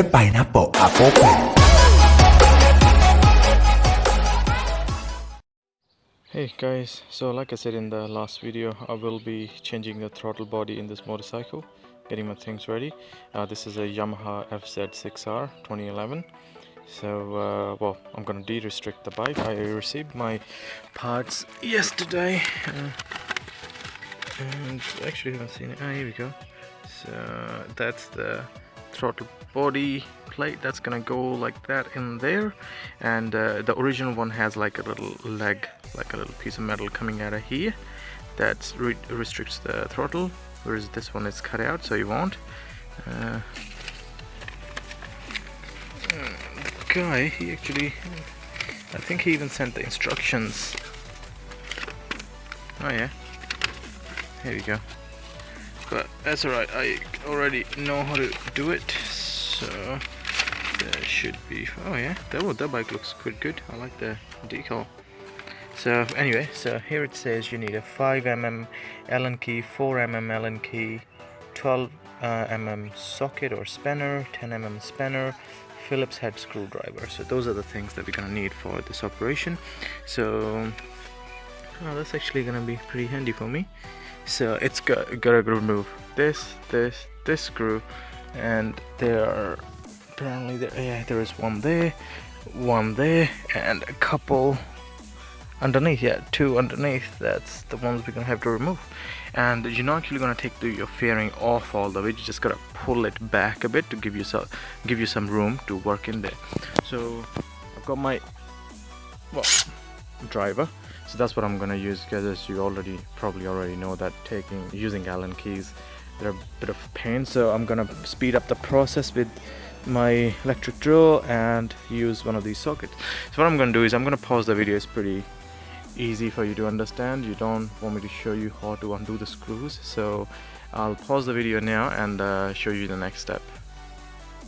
pineapple apple pen. Hey guys, so like I said in the last video, I will be changing the throttle body in this motorcycle, getting my things ready. This is a Yamaha FZ6R 2011. So well, I'm gonna de-restrict the bike. I received my parts yesterday and actually haven't seen it. Here we go. So that's the throttle body plate that's gonna go like that in there, and the original one has like a little leg, like a little piece of metal coming out of here that restricts the throttle, whereas this one is cut out so you won't. The guy, he actually, I think he even sent the instructions. Oh yeah, here we go. But that's alright, I already know how to do it, so that should be. Oh yeah, that bike looks quite good. I like the decal. So anyway, so here it says you need a 5mm Allen key, 4mm Allen key, 12mm socket or spanner, 10mm spanner, Phillips head screwdriver. So those are the things that we're gonna need for this operation. So that's actually gonna be pretty handy for me. So it's gotta remove this screw, and there are apparently there is one there, and a couple underneath. Yeah, two underneath. That's the ones we're gonna have to remove. And you're not actually gonna take your fairing off all the way. You just gotta pull it back a bit to give you some room to work in there. So I've got my driver. So that's what I'm gonna use, because as you probably already know that using Allen keys, they're a bit of a pain. So I'm gonna speed up the process with my electric drill and use one of these sockets. So what I'm gonna do is I'm gonna pause the video. It's pretty easy for you to understand. You don't want me to show you how to undo the screws, so I'll pause the video now and show you the next step.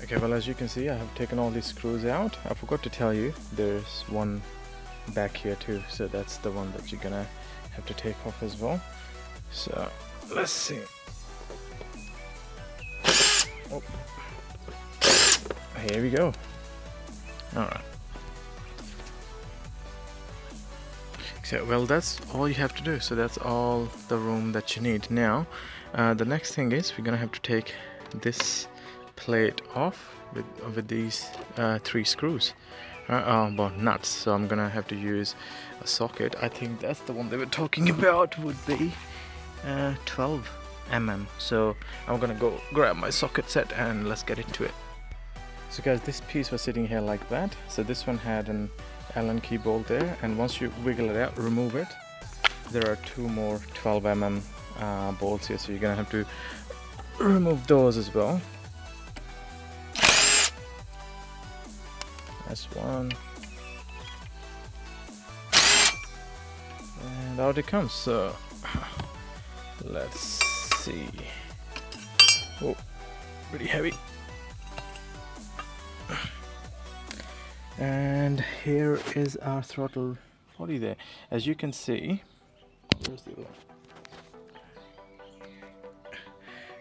Okay, well, as you can see, I have taken all these screws out. I forgot to tell you there's one back here too, so that's the one that you're gonna have to take off as well. So let's see. Oh. Here we go. Alright. So well, that's all you have to do. So that's all the room that you need. Now the next thing is we're gonna have to take this plate off with these 3 screws. Well, nuts. So I'm gonna have to use a socket. I think that's the one they were talking about, would be 12mm. So I'm gonna go grab my socket set and let's get into it. So guys, this piece was sitting here like that. So this one had an Allen key bolt there, and once you wiggle it out, remove it, there are 2 more 12mm bolts here, so you're gonna have to remove those as well. That's one, and out it comes. So let's see. Oh, pretty heavy. And here is our throttle body there. As you can see, where's the other one?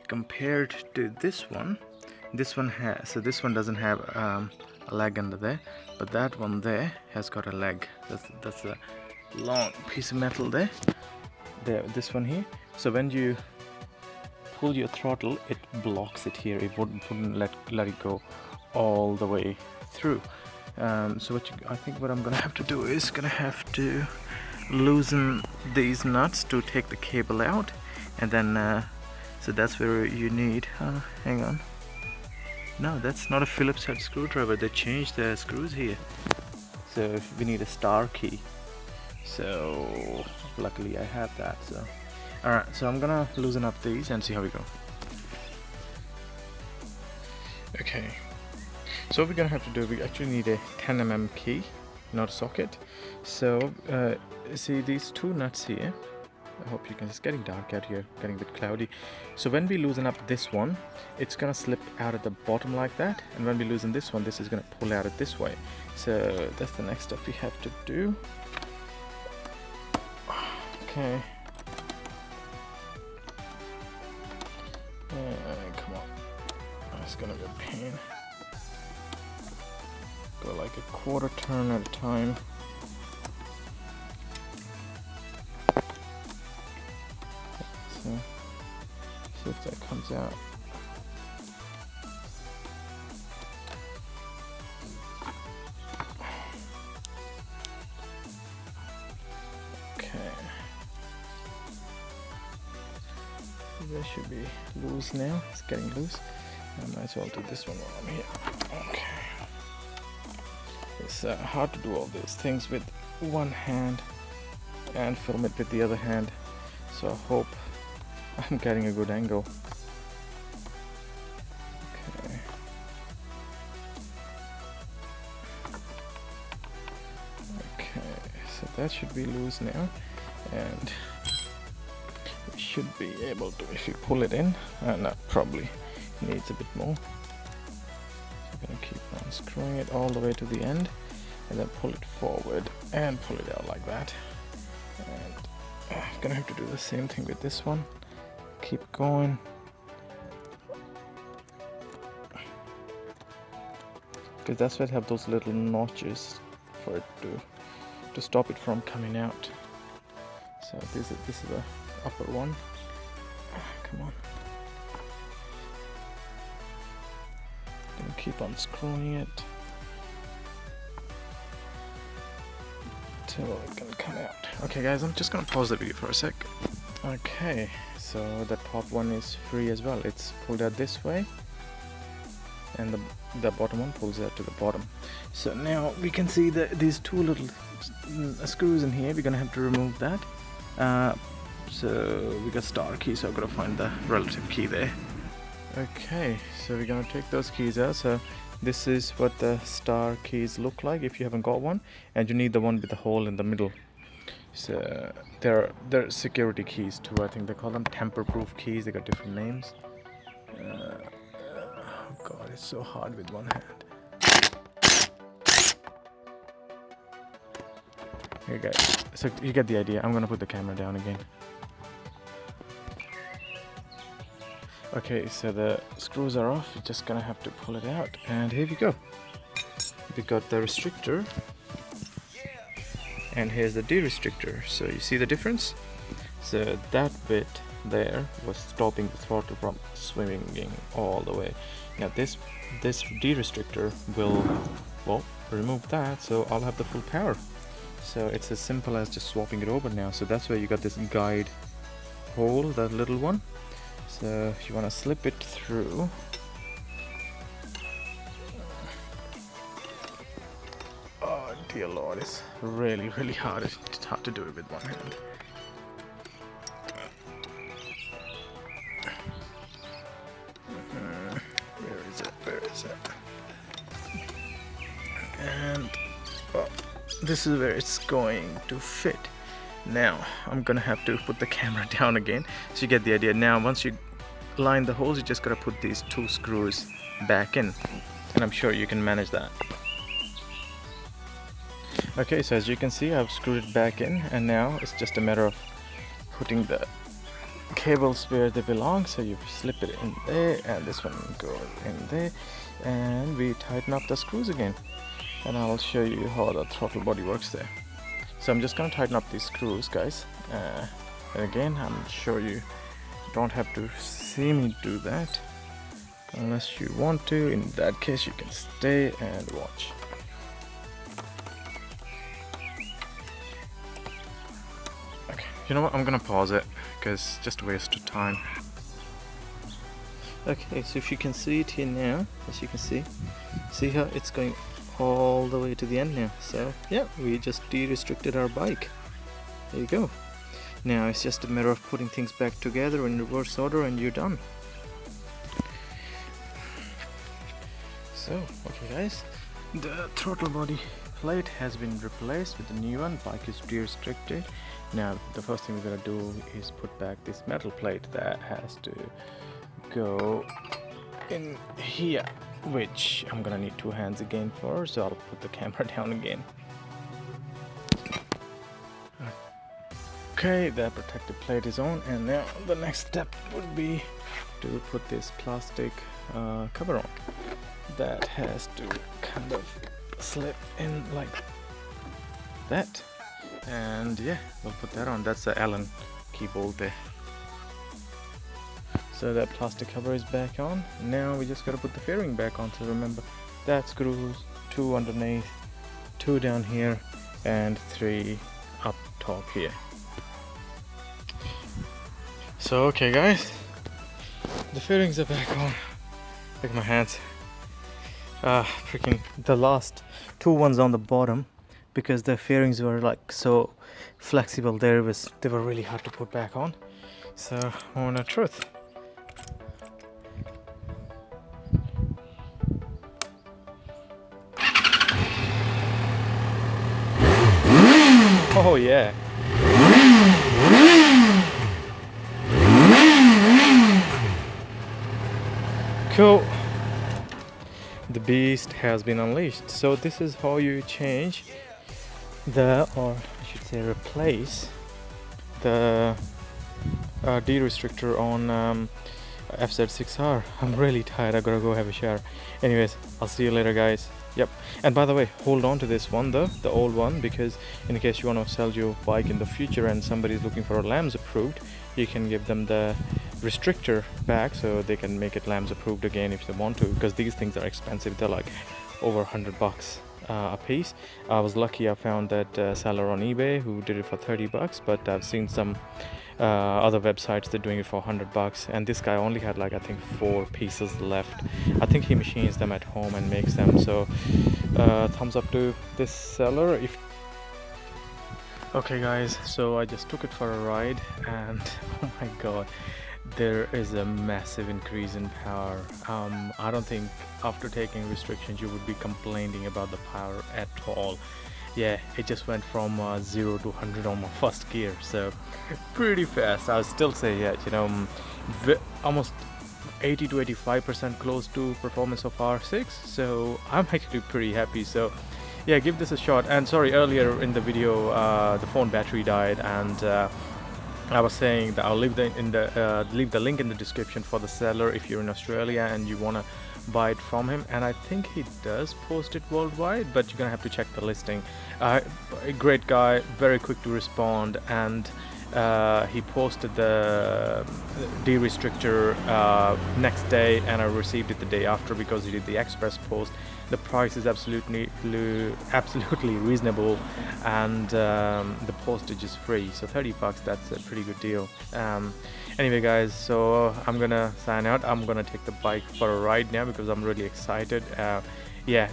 Compared to this one has, so this one doesn't have a leg under there, but that one there has got a leg. That's a long piece of metal there. This one here. So when you pull your throttle, it blocks it here. It wouldn't let it go all the way through. So I think what I'm gonna have to do is gonna have to loosen these nuts to take the cable out, and then so that's where you need. Hang on. No, that's not a Phillips head screwdriver. They changed the screws here. So we need a star key. So luckily I have that. So alright, so I'm gonna loosen up these and see how we go. Okay. So what we're gonna have to do, we actually need a 10mm key, not a socket. So see these 2 nuts here. I hope you can. It's getting dark out here, getting a bit cloudy. So when we loosen up this one, it's gonna slip out at the bottom like that, and when we loosen this one, this is gonna pull out it this way. So that's the next step we have to do. Okay. Come on. It's gonna be a pain. go like a quarter turn at a time. So see if that comes out. That should be loose now. It's getting loose. I might as well do this one while I'm here. Okay. It's hard to do all these things with one hand and film it with the other hand. So I hope I'm getting a good angle. Okay. Okay. So that should be loose now, and should be able to, if you pull it in, and that probably needs a bit more. So I'm gonna keep on screwing it all the way to the end, and then pull it forward and pull it out like that. And I'm gonna have to do the same thing with this one. Keep going. Because that's why I have those little notches for it to stop it from coming out. So this is the upper one. Come on. Gonna keep on screwing it till it can come out. Okay guys, I'm just gonna pause the video for a sec. Okay, so the top one is free as well. It's pulled out this way, and the bottom one pulls out to the bottom. So now we can see that these two little screws in here. We're gonna have to remove that. So we got star key, so I've got to find the relative key there. Okay, so we're gonna take those keys out. So this is what the star keys look like if you haven't got one, and you need the one with the hole in the middle. So they're security keys too. I think they call them tamper-proof keys. They got different names. Oh god, it's so hard with one hand. Here guys, so you get the idea. I'm gonna put the camera down again. Okay, so the screws are off. You're just gonna have to pull it out, and here we go. We got the restrictor, and here's the derestrictor. So you see the difference? So that bit there was stopping the throttle from swinging all the way. Now this derestrictor will, well, remove that, so I'll have the full power. So it's as simple as just swapping it over now. So that's why you got this guide hole, that little one. So if you want to slip it through, oh dear lord, it's really hard. It's hard to do it with one hand. Where is it? And well, this is where it's going to fit. Now I'm gonna have to put the camera down again, so you get the idea. Now once you line the holes, you just gotta put these two screws back in, and I'm sure you can manage that. Okay, so as you can see, I've screwed it back in, and now it's just a matter of putting the cables where they belong. So you slip it in there, and this one goes in there, and we tighten up the screws again, and I'll show you how the throttle body works there. So I'm just going to tighten up these screws, guys, and again, I'm sure you don't have to see me do that unless you want to. In that case, you can stay and watch. Okay, you know what, I'm gonna pause it because just a waste of time. Okay, so if you can see it here now, as you can see how it's going all the way to the end now. So yeah, we just de-restricted our bike. There you go. Now it's just a matter of putting things back together in reverse order, and you're done. So okay guys, the throttle body plate has been replaced with a new one. Bike is de-restricted. Now the first thing we're gonna do is put back this metal plate that has to go in here, which I'm gonna need two hands again for, so I'll put the camera down again. Okay, the protective plate is on, and now the next step would be to put this plastic cover on. That has to kind of slip in like that, and yeah, we'll put that on. That's the Allen key bolt there. So that plastic cover is back on. Now we just gotta put the fairing back on. So remember, that screws 2 underneath, 2 down here, and 3 up top here. So okay guys, the fairings are back on. Look at my hands. Freaking the last 2 ones on the bottom, because the fairings were like so flexible there, they were really hard to put back on. So on a truth. Oh yeah. Cool. The beast has been unleashed. So this is how you change or I should say replace the derestrictor on FZ6R. I'm really tired. I gotta go have a shower. Anyways, I'll see you later guys. Yep. And by the way, hold on to this one though, the old one, because in case you want to sell your bike in the future and somebody's looking for a LAMS approved, you can give them the restrictor back so they can make it LAMS approved again if they want to, because these things are expensive. They're like over $100 a piece. I was lucky I found that seller on eBay who did it for $30, but I've seen some other websites they're doing it for $100, and this guy only had like I think 4 pieces left. I think he machines them at home and makes them. So thumbs up to this seller. Okay guys, so I just took it for a ride, and oh my god, there is a massive increase in power. I don't think after taking restrictions you would be complaining about the power at all. Yeah, it just went from 0 to 100 on my first gear, so pretty fast. I would still say, yeah, you know, almost 80 to 85% close to performance of R6, so I'm actually pretty happy. So yeah, give this a shot. And sorry, earlier in the video the phone battery died, and I was saying that I'll leave the link in the description for the seller if you're in Australia and you want to buy it from him. And I think he does post it worldwide, but you're gonna have to check the listing. A great guy, very quick to respond, and he posted the derestrictor next day, and I received it the day after because he did the express post. The price is absolutely reasonable, and the postage is free, so $30, that's a pretty good deal. Anyway guys, so I'm gonna sign out. I'm gonna take the bike for a ride now because I'm really excited. Yeah,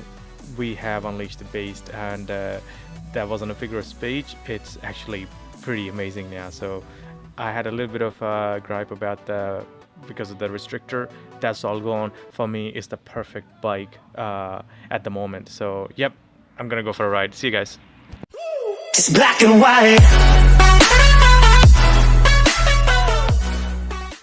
we have unleashed the beast, and that wasn't a figure of speech. It's actually pretty amazing now. So I had a little bit of a gripe about because of the restrictor. That's all gone. For me, it's the perfect bike at the moment. So yep, I'm gonna go for a ride. See you guys. It's black and white.